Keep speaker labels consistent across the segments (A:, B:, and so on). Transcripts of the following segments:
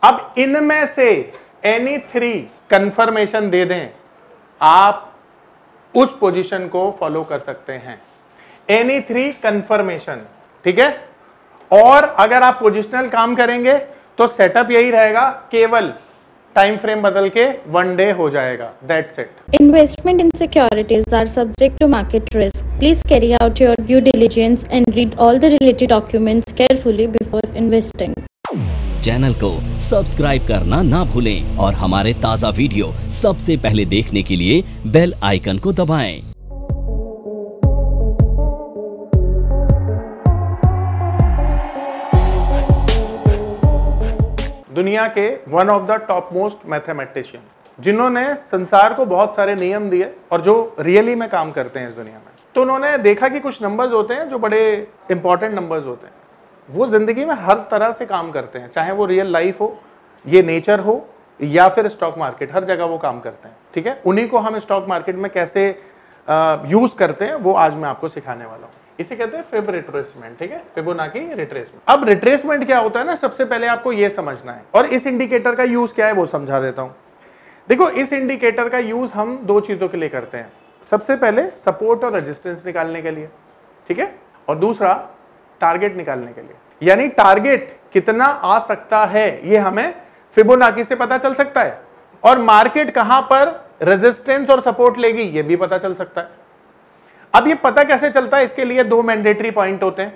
A: अब इनमें से एनी 3 कंफर्मेशन दे दें, आप उस पोजीशन को फॉलो कर सकते हैं। एनी 3 कंफर्मेशन, ठीक है। और अगर आप पोजिशनल काम करेंगे तो सेटअप यही रहेगा, केवल टाइम फ्रेम बदल के 1 डे हो जाएगा, that's it.
B: Investment in securities are subject to market risk. Please carry out your due diligence and read all the related documents carefully before investing.
C: Channel को सब्सक्राइब करना ना भूलें और हमारे ताज़ा वीडियो सबसे पहले देखने के लिए बेल आइकन को दबाएं।
A: दुनिया के one of the top most mathematician, जिन्होंने संसार को बहुत सारे नियम दिए और जो रियली में काम करते हैं इस दुनिया में, तो उन्होंने देखा कि कुछ नंबर्स होते हैं जो बड़े इंपॉर्टेंट नंबर्स होते हैं, वो जिंदगी में हर तरह से काम करते हैं, चाहे वो रियल लाइफ हो, ये नेचर हो, या फिर स्टॉक मार्केट, हर जगह वो काम करते हैं, ठीक है। उन्हीं को हम स्टॉक मार्केट में कैसे यूज करते हैं वो आज मैं आपको सिखाने वाला हूँ। इसे कहते हैं फिब रिट्रेसमेंट, ठीक है, फिबोनाची रिट्रेसमेंट। अब रिट्रेसमेंट क्या होता है ना, सबसे पहले आपको ये समझना है, और इस इंडिकेटर का यूज क्या है वो समझा देता हूं। देखो, इस इंडिकेटर का यूज हम 2 चीजों के लिए करते हैं। सबसे पहले सपोर्ट और रेजिस्टेंस निकालने के लिए, ठीक है, और दूसरा टारगेट निकालने के लिए। यानी टारगेट कितना आ सकता है ये हमें फिबोनाची से पता चल सकता है, और मार्केट कहां पर रेजिस्टेंस और सपोर्ट लेगी ये भी पता चल सकता है। अब ये पता कैसे चलता है, इसके लिए 2 मैंडेटरी पॉइंट होते हैं,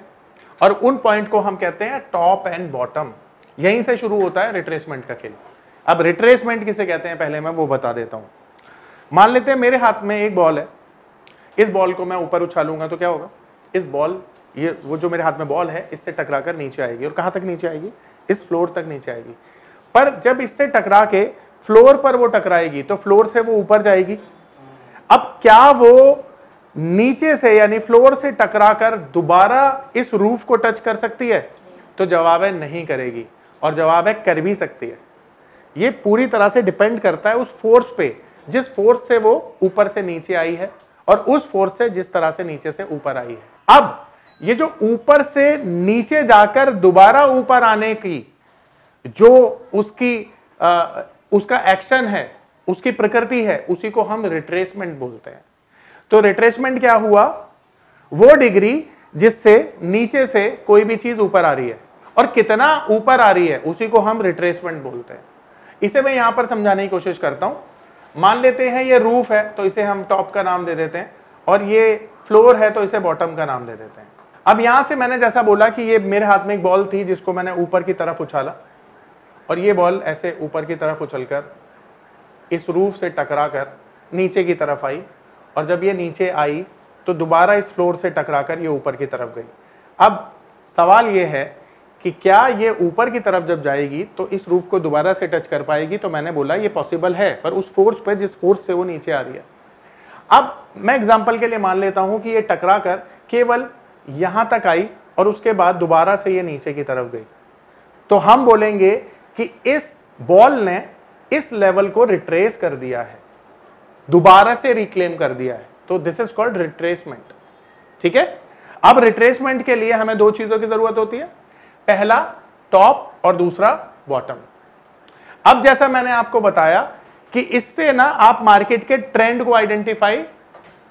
A: और उन पॉइंट को हम कहते हैं टॉप एंड बॉटम। यहीं से शुरू होता है रिट्रेसमेंट का खेल। अब रिट्रेसमेंट किसे कहते हैं पहले मैं वो बता देता हूं। मान लेते हैं मेरे हाथ में एक बॉल है, इस बॉल को मैं ऊपर उछालूंगा तो क्या होगा, इस बॉल, ये वो जो मेरे हाथ में बॉल है इससे टकराकर नीचे आएगी, और कहां तक नीचे आएगी, इस फ्लोर तक नीचे आएगी। पर जब इससे टकरा के फ्लोर पर वो टकराएगी तो फ्लोर से वो ऊपर जाएगी। अब क्या वो नीचे से यानी फ्लोर से टकराकर दोबारा इस रूफ को टच कर सकती है? तो जवाब है नहीं करेगी, और जवाब है कर भी सकती है। ये पूरी तरह से डिपेंड करता है उस फोर्स पे, जिस फोर्स से वो ऊपर से नीचे आई है, और उस फोर्स से जिस तरह से नीचे से ऊपर आई है। अब ये जो ऊपर से नीचे जाकर दोबारा ऊपर आने की जो उसका एक्शन है, उसकी प्रकृति है, उसी को हम रिट्रेसमेंट बोलते हैं। तो रिट्रेसमेंट क्या हुआ, वो डिग्री जिससे नीचे से कोई भी चीज ऊपर आ रही है, और कितना ऊपर आ रही है उसी को हम रिट्रेसमेंट बोलते हैं। इसे मैं यहां पर समझाने की कोशिश करता हूं। मान लेते हैं ये रूफ है तो इसे हम टॉप का नाम दे देते हैं, और ये फ्लोर है तो इसे बॉटम का नाम दे देते हैं। अब यहां से मैंने जैसा बोला कि ये मेरे हाथ में एक बॉल थी जिसको मैंने ऊपर की तरफ उछाला, और ये बॉल ऐसे ऊपर की तरफ उछलकर इस रूफ से टकराकर नीचे की तरफ आई, और जब ये नीचे आई तो दोबारा इस फ्लोर से टकराकर ये ऊपर की तरफ गई। अब सवाल ये है कि क्या ये ऊपर की तरफ जब जाएगी तो इस रूफ को दोबारा से टच कर पाएगी? तो मैंने बोला ये पॉसिबल है, पर उस फोर्स पे जिस फोर्स से वो नीचे आ रही है। अब मैं एग्जांपल के लिए मान लेता हूं कि ये टकराकर केवल यहां तक आई और उसके बाद दोबारा से ये नीचे की तरफ गई, तो हम बोलेंगे कि इस बॉल ने इस लेवल को रिट्रेस कर दिया है, दोबारा से रिक्लेम कर दिया है। तो दिस इज कॉल्ड रिट्रेसमेंट, ठीक है। अब रिट्रेसमेंट के लिए हमें 2 चीजों की जरूरत होती है, पहला टॉप और दूसरा बॉटम। अब जैसा मैंने आपको बताया कि इससे ना आप मार्केट के ट्रेंड को आइडेंटिफाई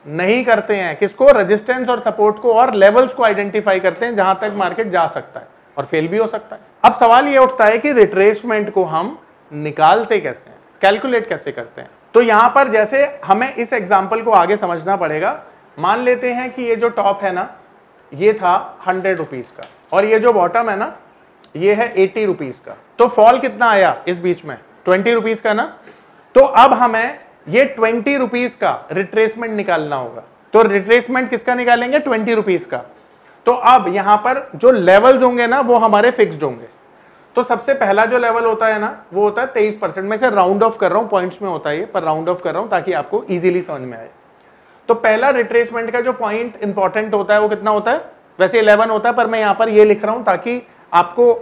A: नहीं करते हैं, किसको, रेजिस्टेंस और सपोर्ट को, और लेवल्स को आइडेंटिफाई करते हैं जहां तक मार्केट जा सकता है, और फेल भी हो सकता है। अब सवाल यह उठता है कि रिट्रेसमेंट को हम निकालते कैसे हैं, कैलकुलेट कैसे करते हैं। तो यहां पर जैसे हमें इस एग्जांपल को आगे समझना पड़ेगा। मान लेते हैं कि ये जो टॉप है ना ये था 100 रुपीज का, और ये जो बॉटम है ना ये है 80 रुपीज का। तो फॉल कितना आया इस बीच में, 20 रुपीज का ना। तो अब हमें ये 20 रुपीज का रिट्रेसमेंट निकालना होगा। तो रिट्रेसमेंट किसका निकालेंगे, 20 रुपीज का। तो अब यहां पर जो लेवल्स होंगे ना वो हमारे फिक्स्ड होंगे। तो सबसे पहला जो लेवल होता है ना वो होता है 23%। मैं इसे राउंड ऑफ कर रहा हूं, पॉइंट्स में होता है ये, पर राउंड ऑफ कर रहा हूं ताकि आपको इजीली समझ में आए। तो पहला रिट्रेसमेंट का जो पॉइंट इंपॉर्टेंट होता है वो कितना होता है, वैसे 11 होता है, पर मैं यहां पर ये लिख रहा हूं ताकि आपको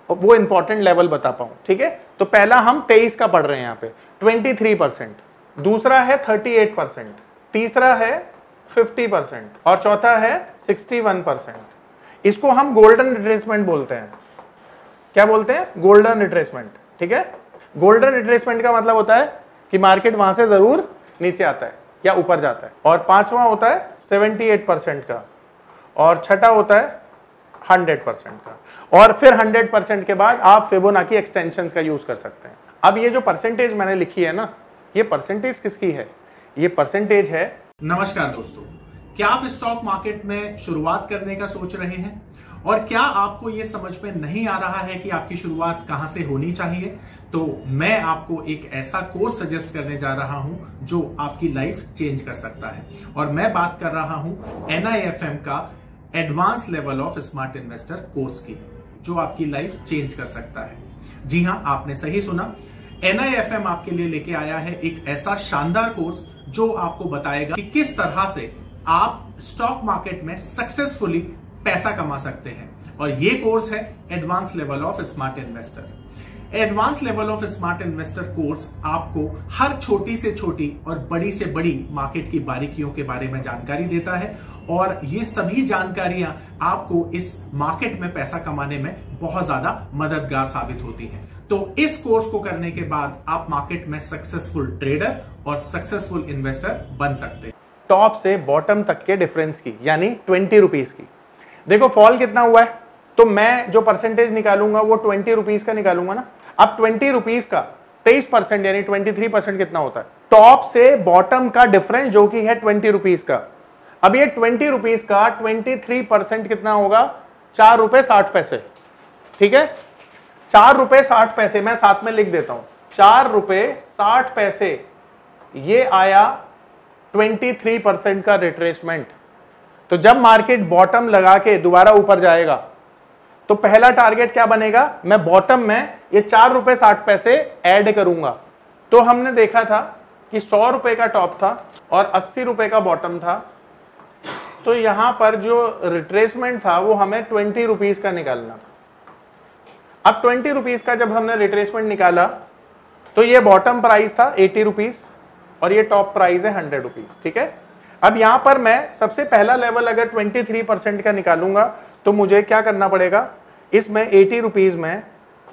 A: वो इंपॉर्टेंट लेवल बता पाऊं, ठीक है। तो पहला हम 23 का पढ़ रहे हैं यहां पे, 23%, दूसरा है 38%, तीसरा है 50%, और चौथा है 61%। इसको हम गोल्डन रिट्रेसमेंट बोलते हैं। क्या बोलते हैं, गोल्डन रिट्रेसमेंट। ठीक है। गोल्डन रिट्रेसमेंट का मतलब होता है कि मार्केट वहां से जरूर नीचे आता है या ऊपर जाता है। और पांचवा होता है 78% का, और छठा होता है 100% का, और फिर 100% के बाद आप फिबोनाची एक्सटेंशन का यूज कर सकते हैं। अब ये जो परसेंटेज मैंने लिखी है ना, ये परसेंटेज किसकी है? ये परसेंटेज है।
D: नमस्कार दोस्तों, क्या आप स्टॉक मार्केट में शुरुआत करने का सोच रहे हैं और क्या आपको ये समझ में नहीं आ रहा है कि आपकी शुरुआत कहां से होनी चाहिए? तो मैं आपको एक ऐसा कोर्स सजेस्ट करने जा रहा हूं जो आपकी लाइफ चेंज कर सकता है, और मैं बात कर रहा हूं NIFM का advance level of smart investor course की, जो आपकी लाइफ चेंज कर सकता है। जी हां, आपने सही सुना, NIFM आपके लिए लेके आया है एक ऐसा शानदार कोर्स जो आपको बताएगा कि किस तरह से आप स्टॉक मार्केट में सक्सेसफुली पैसा कमा सकते हैं। और ये कोर्स है advance level of smart investor. Advance level of smart investor course आपको हर छोटी से छोटी और बड़ी से बड़ी मार्केट की बारीकियों के बारे में जानकारी देता है, और ये सभी जानकारियां आपको इस मार्केट में पैसा कमाने में बहुत ज्यादा मददगार साबित होती हैं। तो इस कोर्स को करने के बाद आप मार्केट में सक्सेसफुल ट्रेडर और सक्सेसफुल इन्वेस्टर बन सकते हैं।
A: टॉप से बॉटम तक के डिफरेंस की, यानी 20 रुपीज की। देखो फॉल कितना हुआ है, तो मैं जो परसेंटेज निकालूंगा वो 20 रुपीज का निकालूंगा ना। अब 20 रुपीज का 23% यानी 23% कितना होता है? टॉप से बॉटम का डिफरेंस जो कि है 20 रुपीज का। अब ये 20 रुपीज का 23% कितना होगा? 4 रुपए 60 पैसे। ठीक है, 4 रुपए 60 पैसे, मैं साथ में लिख देता हूं, 4 रुपए 60 पैसे। ये आया 23% का रिट्रेसमेंट। तो जब मार्केट बॉटम लगा के दोबारा ऊपर जाएगा तो पहला टारगेट क्या बनेगा? मैं बॉटम में ये 4 रुपए 60 पैसे ऐड करूंगा। तो हमने देखा था कि 100 रुपए का टॉप था और 80 रुपए का बॉटम था, तो यहां पर जो रिट्रेसमेंट था वो हमें 20 रुपीज का निकालना था। अब 20 रुपीज का जब हमने रिट्रेसमेंट निकाला तो ये बॉटम प्राइस था 80 रुपीज और ये टॉप प्राइस है 100 रुपीज। ठीक है, अब यहां पर मैं सबसे पहला लेवल अगर 23% का निकालूंगा तो मुझे क्या करना पड़ेगा? इसमें 80 रुपीज में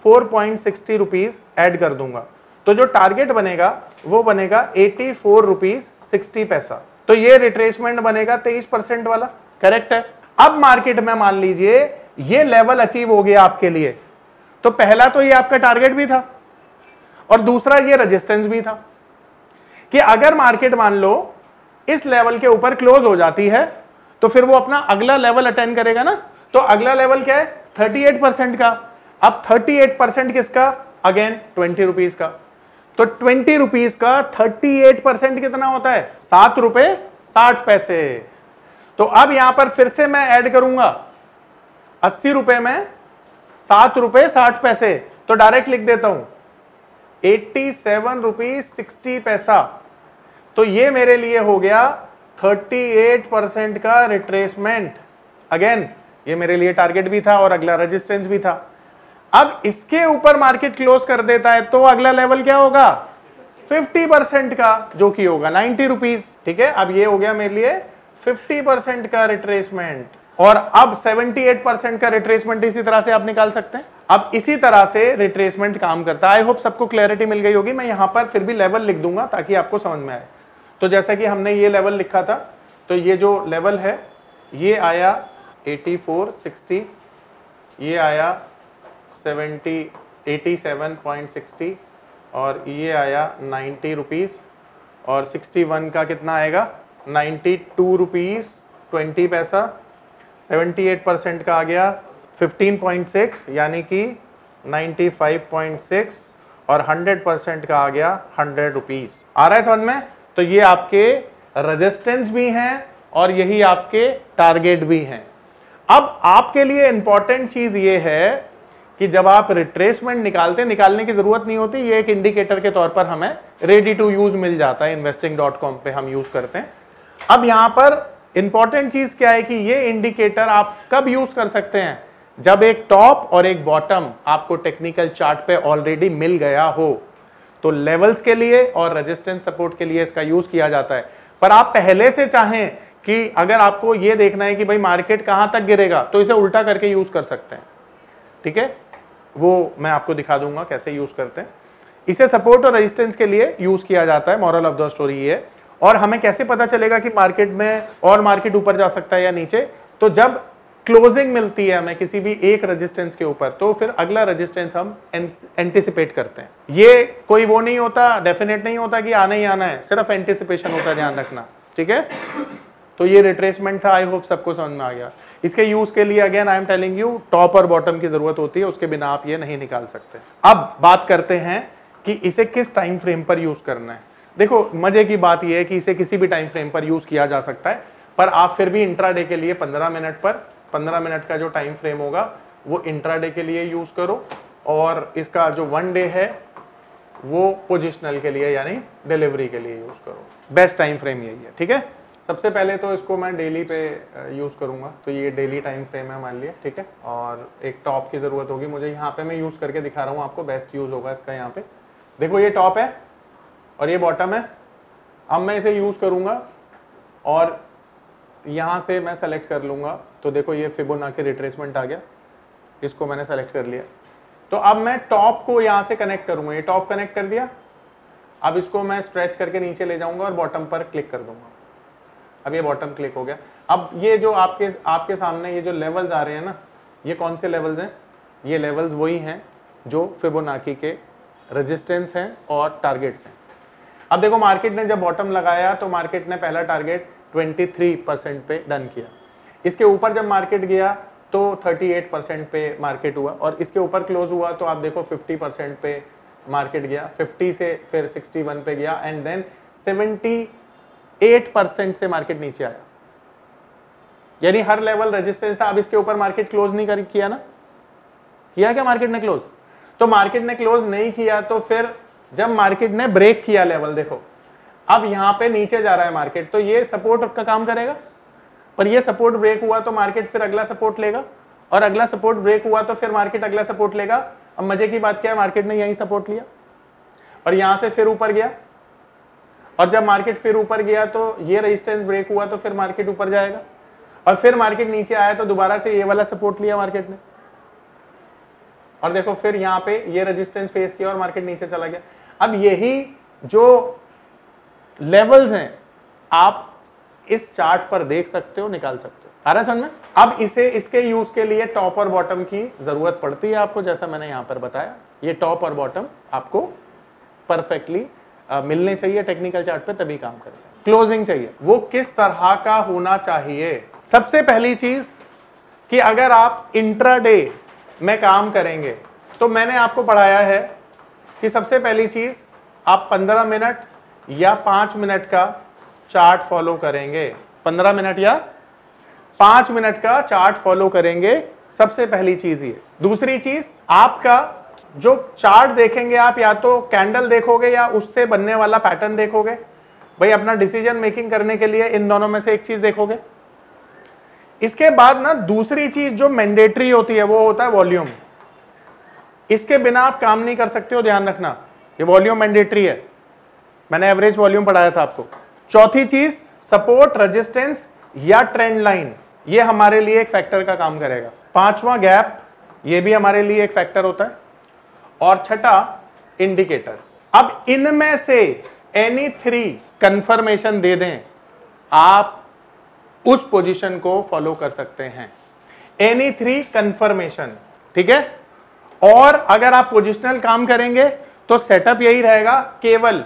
A: 4.60 रुपीज ऐड कर दूंगा, तो जो टारगेट बनेगा वो बनेगा 84 रुपीज 60 पैसा। तो ये रिट्रेसमेंट बनेगा 23% वाला। करेक्ट है। अब मार्केट में मान लीजिए ये लेवल अचीव हो गया आपके लिए, तो पहला तो ये आपका टारगेट भी था और दूसरा ये रेजिस्टेंस भी था कि अगर मार्केट मान लो इस लेवल के ऊपर क्लोज हो जाती है तो फिर वो अपना अगला लेवल अटेंड करेगा ना। तो अगला लेवल क्या है? 38% का। अब 38% किसका? अगेन 20 रुपीज का। तो 20 रुपीज का 38% कितना होता है? 7 रुपए 60 पैसे। तो अब यहां पर फिर से मैं ऐड करूंगा 80 रुपए में 7 रुपए 60 पैसे, तो डायरेक्ट लिख देता हूं 87 रुपीज 60 पैसा। तो ये मेरे लिए हो गया 38% का रिट्रेसमेंट। अगेन ये मेरे लिए टारगेट भी था और अगला रेजिस्टेंस भी था। अब इसके ऊपर मार्केट क्लोज कर देता है तो अगला लेवल क्या होगा? 50% का, जो कि होगा 90 रुपीज। ठीक है, अब ये हो गया मेरे लिए 50% का रिट्रेसमेंट, और अब 78% का रिट्रेसमेंट इसी तरह से आप निकाल सकते हैं। अब इसी तरह से रिट्रेसमेंट काम करता है। आई होप सबको क्लैरिटी मिल गई होगी। मैं यहां पर फिर भी लेवल लिख दूंगा ताकि आपको समझ में आए। तो जैसा कि हमने ये लेवल लिखा था, तो ये जो लेवल है ये आया 84.60, ये आया 87.60 और ये आया 90 रुपीज, और 61 का कितना आएगा? 92 रुपीज 20 पैसा। 78% का आ गया 15.6 यानी कि 95.6, और 100% का आ गया 100 रुपीज। आ रहा है समझ में? तो ये आपके रेजिस्टेंस भी हैं और यही आपके टारगेट भी हैं। अब आपके लिए इंपॉर्टेंट चीज ये है कि जब आप रिट्रेसमेंट निकालने की जरूरत नहीं होती, ये एक इंडिकेटर के तौर पर हमें रेडी टू यूज मिल जाता है। investing.com पे हम यूज करते हैं। अब यहां पर इंपॉर्टेंट चीज क्या है कि ये इंडिकेटर आप कब यूज कर सकते हैं? जब एक टॉप और एक बॉटम आपको टेक्निकल चार्ट पे ऑलरेडी मिल गया हो, तो लेवल्स के लिए और रेजिस्टेंस सपोर्ट के लिए इसका यूज किया जाता है। पर आप पहले से चाहें कि अगर आपको यह देखना है कि भाई मार्केट कहां तक गिरेगा, तो इसे उल्टा करके यूज कर सकते हैं। ठीक है, वो मैं आपको दिखा दूंगा कैसे यूज करते हैं। इसे सपोर्ट और रेजिस्टेंस के लिए यूज किया जाता है। मॉरल ऑफ द स्टोरी ये है। और हमें कैसे पता चलेगा कि मार्केट में और मार्केट ऊपर जा सकता है या नीचे? तो जब क्लोजिंग मिलती है हमें किसी भी एक रेजिस्टेंस के ऊपर, तो फिर अगला रेजिस्टेंस हम एंटिसिपेट करते हैं। ये कोई वो नहीं होता, डेफिनेट नहीं होता कि आना ही आना है, सिर्फ एंटिसिपेशन होता है, ध्यान रखना, ठीक है। तो ये रिट्रेसमेंट था, आई होप सबको समझ में आ गया। इसके यूज के लिए again I am telling you, top और बॉटम की जरूरत होती है, उसके बिना आप ये नहीं निकाल सकते। अब बात करते हैं कि इसे किस टाइम फ्रेम पर यूज करना है। देखो मजे की बात यह है कि इसे किसी भी टाइम फ्रेम पर यूज किया जा सकता है, पर आप फिर भी इंट्राडे के लिए 15 मिनट पर 15 मिनट का जो टाइम फ्रेम होगा वो इंट्राडे के लिए यूज करो, और इसका जो 1 डे है वो पोजिशनल के लिए यानी डिलीवरी के लिए यूज करो। बेस्ट टाइम फ्रेम यही है, ठीक है। सबसे पहले तो इसको मैं डेली पे यूज करूंगा, तो ये डेली टाइम फ्रेम है मान लिया, ठीक है। और एक टॉप की जरूरत होगी मुझे, यहाँ पे मैं यूज करके दिखा रहा हूँ आपको, बेस्ट यूज होगा इसका। यहाँ पे देखो ये टॉप है और ये बॉटम है। अब मैं इसे यूज करूंगा और यहां से मैं सेलेक्ट कर लूंगा, तो देखो ये फिबोनाची रिट्रेसमेंट आ गया, इसको मैंने सेलेक्ट कर लिया। तो अब मैं टॉप को यहां से कनेक्ट करूंगा, ये टॉप कनेक्ट कर दिया। अब इसको मैं स्ट्रेच करके नीचे ले जाऊंगा और बॉटम पर क्लिक कर दूंगा। अब ये बॉटम क्लिक हो गया। अब ये जो आपके सामने ये जो लेवल्स आ रहे हैं ना, ये कौन से लेवल्स हैं? ये लेवल्स वही हैं जो फिबोनाची के रेजिस्टेंस हैं और टारगेट्स हैं। अब देखो मार्केट ने जब बॉटम लगाया तो मार्केट ने पहला टारगेट 23% पे डन किया। इसके ऊपर जब मार्केट गया तो 38% पे मार्केट हुआ, और इसके ऊपर क्लोज हुआ तो आप देखो 50% पे मार्केट गया, 50 से फिर 61 पे गया, एंड देन 78% से मार्केट नीचे आया। यानी हर लेवल रेजिस्टेंस था। अब इसके ऊपर मार्केट क्लोज नहीं किया ना, किया क्या मार्केट ने क्लोज? तो मार्केट ने क्लोज नहीं किया, तो फिर जब मार्केट ने ब्रेक किया लेवल, देखो अब यहां पे नीचे जा रहा है मार्केट, तो ये सपोर्ट का काम करेगा। पर ये सपोर्ट ब्रेक हुआ तो मार्केट फिर अगला सपोर्ट लेगा, और अगला सपोर्ट ब्रेक हुआ तो फिर मार्केट अगला सपोर्ट लेगा। अब मजे की बात क्या है, मार्केट ने यही सपोर्ट लिया और यहां से फिर ऊपर गया, और जब मार्केट फिर ऊपर गया तो ये रेजिस्टेंस ब्रेक हुआ तो फिर मार्केट ऊपर जाएगा, और फिर मार्केट नीचे आया तो दोबारा से ये वाला सपोर्ट लिया मार्केट ने, और देखो फिर यहां पे ये रेजिस्टेंस फेस किया और मार्केट नीचे चला गया। अब यही जो लेवल्स हैं आप इस चार्ट पर देख सकते हो, निकाल सकते हो। आ रहा है समझ में? अब इसके यूज के लिए टॉप और बॉटम की जरूरत पड़ती है आपको, जैसा मैंने यहां पर बताया। ये टॉप और बॉटम आपको परफेक्टली मिलने चाहिए टेक्निकल चार्ट पे, तभी काम करते हैं। क्लोजिंग चाहिए, वो किस तरह का होना चाहिए? सबसे पहली चीज कि अगर आप इंट्राडे में काम करेंगे तो मैंने आपको पढ़ाया है कि सबसे पहली चीज आप 15 मिनट या 5 मिनट का चार्ट फॉलो करेंगे। 15 मिनट या 5 मिनट का चार्ट फॉलो करेंगे, सबसे पहली चीज ये। दूसरी चीज, आपका जो चार्ट देखेंगे आप या तो कैंडल देखोगे या उससे बनने वाला पैटर्न देखोगे। भाई अपना डिसीजन मेकिंग करने के लिए इन दोनों में से एक चीज देखोगे। इसके बाद ना दूसरी चीज जो मैंडेटरी होती है वो होता है वॉल्यूम। इसके बिना आप काम नहीं कर सकते हो, ध्यान रखना, ये वॉल्यूम मैंडेटरी है। मैंने एवरेज वॉल्यूम पढ़ाया था आपको। चौथी चीज, सपोर्ट, रेजिस्टेंस या ट्रेंड लाइन, ये हमारे लिए एक फैक्टर का काम करेगा। पांचवा गैप, ये भी हमारे लिए एक फैक्टर होता है। और छठा इंडिकेटर्स। अब इनमें से एनी 3 कंफर्मेशन दे दें, आप उस पोजीशन को फॉलो कर सकते हैं। एनी 3 कंफर्मेशन, ठीक है। और अगर आप पोजिशनल काम करेंगे तो सेटअप यही रहेगा, केवल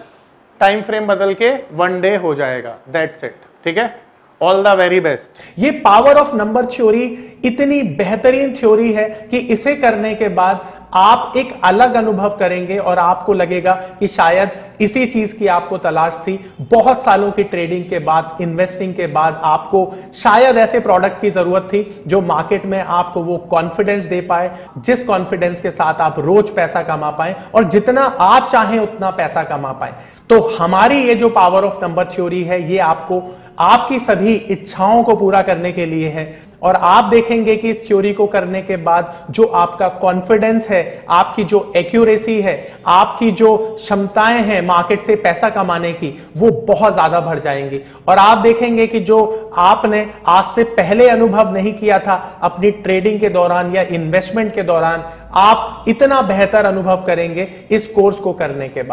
A: टाइम फ्रेम बदल के 1 डे हो जाएगा, दैट्स इट, ठीक है। All the very best.
D: ये पावर ऑफ नंबर थ्योरी इतनी बेहतरीन थ्योरी है कि इसे करने के बाद आप एक अलग अनुभव करेंगे और आपको लगेगा कि शायद इसी चीज की आपको तलाश थी। बहुत सालों की ट्रेडिंग के बाद, इन्वेस्टिंग के बाद आपको शायद ऐसे प्रोडक्ट की जरूरत थी जो मार्केट में आपको वो कॉन्फिडेंस दे पाए, जिस कॉन्फिडेंस के साथ आप रोज पैसा कमा पाए और जितना आप चाहें उतना पैसा कमा पाए। तो हमारी ये जो पावर ऑफ नंबर थ्योरी है, ये आपको आपकी सभी इच्छाओं को पूरा करने के लिए है। और आप देखेंगे कि इस थ्योरी को करने के बाद जो आपका कॉन्फिडेंस है
A: आपकी जो एक्यूरेसी है, आपकी जो क्षमताएं हैं मार्केट से पैसा कमाने की, वो बहुत ज्यादा बढ़ जाएंगी। और आप देखेंगे कि जो आपने आज से पहले अनुभव नहीं किया था अपनी ट्रेडिंग के दौरान या इन्वेस्टमेंट के दौरान, आप इतना बेहतर अनुभव करेंगे इस कोर्स को करने के बाद।